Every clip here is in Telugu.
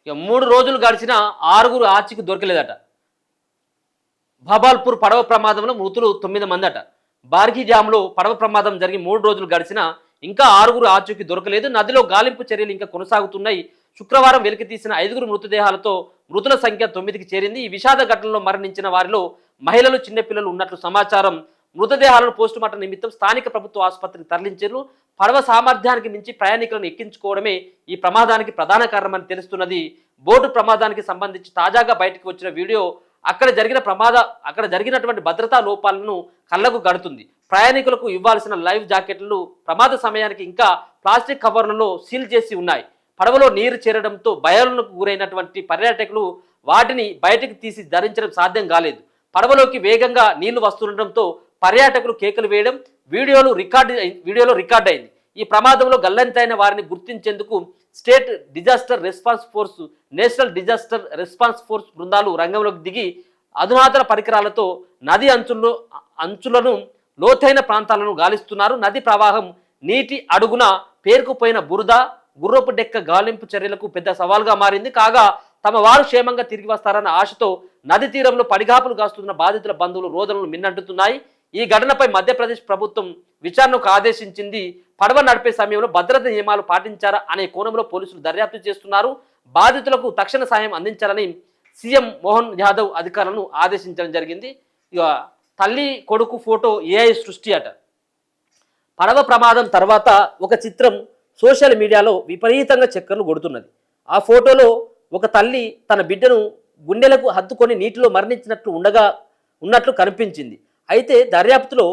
ఇక 3 రోజులు గడిచినా 6గురు ఆచూకీ దొరకలేదట. భబాల్పూర్ పడవ ప్రమాదంలో మృతులు 9 మంది అట. బార్గి డ్యాంలో పడవ ప్రమాదం జరిగి 3 రోజులు గడిచినా ఇంకా 6గురు ఆచూకీ దొరకలేదు. నదిలో గాలింపు చర్యలు ఇంకా కొనసాగుతున్నాయి. శుక్రవారం వెలికితీసిన 5గురు మృతదేహాలతో మృతుల సంఖ్య 9కి చేరింది. ఈ విషాద ఘటనలో మరణించిన వారిలో మహిళలు, చిన్నపిల్లలు ఉన్నట్లు సమాచారం. మృతదేహాలను పోస్టుమార్టం నిమిత్తం స్థానిక ప్రభుత్వ ఆసుపత్రికి తరలించారు. పడవ సామర్థ్యానికి మించి ప్రయాణికులను ఎక్కించుకోవడమే ఈ ప్రమాదానికి ప్రధాన కారణమని తెలుస్తున్నది. బోటు ప్రమాదానికి సంబంధించి తాజాగా బయటకు వచ్చిన వీడియో అక్కడ జరిగినటువంటి భద్రతా లోపాలను కళ్ళకు గడుతుంది. ప్రయాణికులకు ఇవ్వాల్సిన లైఫ్ జాకెట్లు ప్రమాద సమయానికి ఇంకా ప్లాస్టిక్ కవర్లలో సీల్ చేసి ఉన్నాయి. పడవలో నీరు చేరడంతో భయాలకు గురైనటువంటి పర్యాటకులు వాటిని బయటకు తీసి ధరించడం సాధ్యం కాలేదు. పడవలోకి వేగంగా నీళ్లు వస్తుండటంతో పర్యాటకులు కేకలు వేయడం వీడియోలో రికార్డ్ అయింది. ఈ ప్రమాదంలో గల్లంతైన వారిని గుర్తించేందుకు state disaster response force, national disaster response force బృందాలు రంగంలోకి దిగి అధునాతన పరికరాలతో నది అంచులను లోతైన ప్రాంతాలను గాలిస్తున్నారు. నది ప్రవాహం నీటి అడుగున పేరుకుపోయిన బురద, గుర్రపు డెక్క గాలింపు చర్యలకు పెద్ద సవాల్గా మారింది. కాగా తమ వారు క్షేమంగా తిరిగి వస్తారన్న ఆశతో నది తీరంలో పడిగాపులు కాస్తున్న బాధితుల బంధువులు రోదనలు మిన్నంటున్నాయి. ఈ ఘటనపై మధ్యప్రదేశ్ ప్రభుత్వం విచారణకు ఆదేశించింది. పడవ నడిపే సమయంలో భద్రతా నియమాలు పాటించారా అనే కోణంలో పోలీసులు దర్యాప్తు చేస్తున్నారు. బాధితులకు తక్షణ సాయం అందించాలని సీఎం మోహన్ యాదవ్ అధికారులను ఆదేశించడం జరిగింది. ఇక తల్లి కొడుకు ఫోటో ఏఐ సృష్టి అట. పడవ ప్రమాదం తర్వాత ఒక చిత్రం సోషల్ మీడియాలో విపరీతంగా చక్కర్లు కొడుతున్నది. ఆ ఫోటోలో ఒక తల్లి తన బిడ్డను గుండెలకు హత్తుకొని నీటిలో ఉన్నట్లు కనిపించింది. అయితే దర్యాప్తులో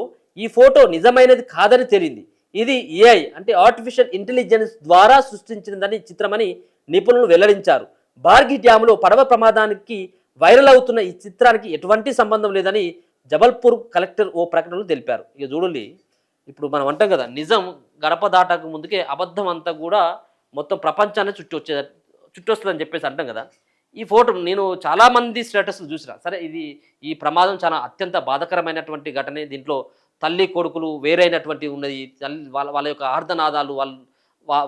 ఈ ఫోటో నిజమైనది కాదని తేలింది. ఇది ఏఐ అంటే ఆర్టిఫిషియల్ ఇంటెలిజెన్స్ ద్వారా సృష్టించిందని చిత్రమని నిపుణులు వెల్లడించారు. బార్గి డ్యాంలో పడవ ప్రమాదానికి వైరల్ అవుతున్న ఈ చిత్రానికి ఎటువంటి సంబంధం లేదని జబల్పూర్ కలెక్టర్ ఓ ప్రకటనలో తెలిపారు. ఇక చూడండి, ఇప్పుడు మనం అంటాం కదా, నిజం గడప దాటకు ముందుకే అబద్ధం అంతా కూడా మొత్తం ప్రపంచాన్ని చుట్టొస్తుందని చెప్పేసి అంటాం కదా. ఈ ఫోటో నేను చాలామంది స్టేటస్లు చూసిన. సరే, ఈ ప్రమాదం చాలా అత్యంత బాధాకరమైనటువంటి ఘటనే. దీంట్లో తల్లి కొడుకులు వేరైనటువంటి ఉన్నది. వాళ్ళ యొక్క ఆర్ధనాదాలు,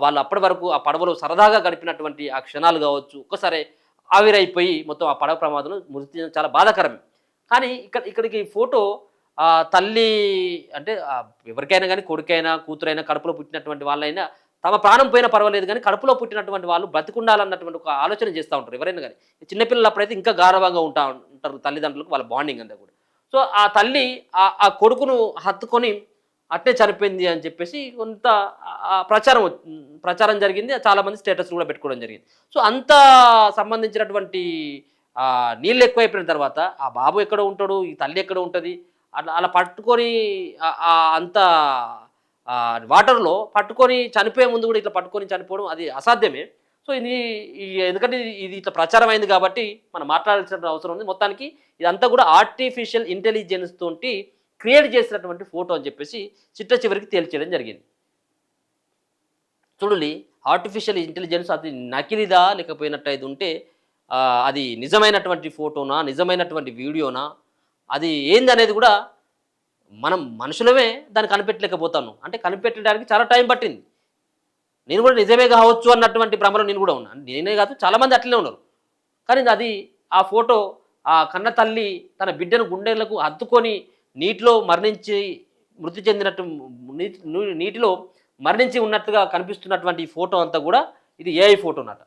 వాళ్ళు అప్పటి వరకు ఆ పడవలో సరదాగా గడిపినటువంటి ఆ క్షణాలు కావచ్చు, ఒక్కసారి ఆవిరైపోయి మొత్తం ఆ పడవ ప్రమాదంలో మృతి చాలా బాధాకరమే. కానీ ఇక్కడికి ఫోటో తల్లి అంటే ఎవరికైనా కానీ, కొడుకైనా కూతురైనా, కడుపులో పుట్టినటువంటి వాళ్ళైనా తమ ప్రాణం పోయినా పర్వాలేదు, కానీ కడుపులో పుట్టినటువంటి వాళ్ళు బ్రతికుండాలన్నటువంటి ఒక ఆలోచన చేస్తూ ఉంటారు ఎవరైనా కానీ. చిన్నపిల్లలు అప్పుడైతే ఇంకా గాఢంగా ఉంటారు తల్లిదండ్రులకు, వాళ్ళ బాండింగ్ అంతా కూడా. సో ఆ తల్లి ఆ కొడుకును హత్తుకొని అట్టే చనిపోయింది అని చెప్పేసి కొంత ప్రచారం జరిగింది. చాలామంది స్టేటస్ కూడా పెట్టుకోవడం జరిగింది. సో అంత సంబంధించినటువంటి నీళ్ళు ఎక్కువైపోయిన తర్వాత ఆ బాబు ఎక్కడ ఉంటాడు, ఈ తల్లి ఎక్కడ ఉంటుంది, అలా పట్టుకొని అంత వాటర్లో పట్టుకొని చనిపోయే ముందు కూడా ఇట్లా పట్టుకొని చనిపోవడం అది అసాధ్యమే. సో ఎందుకంటే ఇది ఇట్లా ప్రచారం అయింది కాబట్టి మనం మాట్లాడాల్సిన అవసరం ఉంది. మొత్తానికి ఇదంతా కూడా ఆర్టిఫిషియల్ ఇంటెలిజెన్స్ తోటి క్రియేట్ చేసినటువంటి ఫోటో అని చెప్పేసి చివరికి తేల్చేయడం జరిగింది. చూడండి, ఆర్టిఫిషియల్ ఇంటెలిజెన్స్ అది నకిలీదా లేకపోయినట్టయితే ఉంటే అది నిజమైనటువంటి ఫోటోనా, నిజమైనటువంటి వీడియోనా, అది ఏంది అనేది కూడా మనం మనుషులమే దాన్ని కనిపెట్టలేకపోతాను. అంటే కనిపెట్టడానికి చాలా టైం పట్టింది. నేను కూడా నిజమే కావచ్చు అన్నటువంటి భ్రమలో నేను కూడా ఉన్నాను. నేనే కాదు, చాలామంది అట్లనే ఉన్నారు. కానీ అది ఆ ఫోటో ఆ కన్న తల్లి తన బిడ్డను గుండెలకు హత్తుకొని నీటిలో నీటిలో మరణించి ఉన్నట్టుగా కనిపిస్తున్నటువంటి ఫోటో అంతా కూడా ఇది ఏఐ ఫోటో అన్నమాట.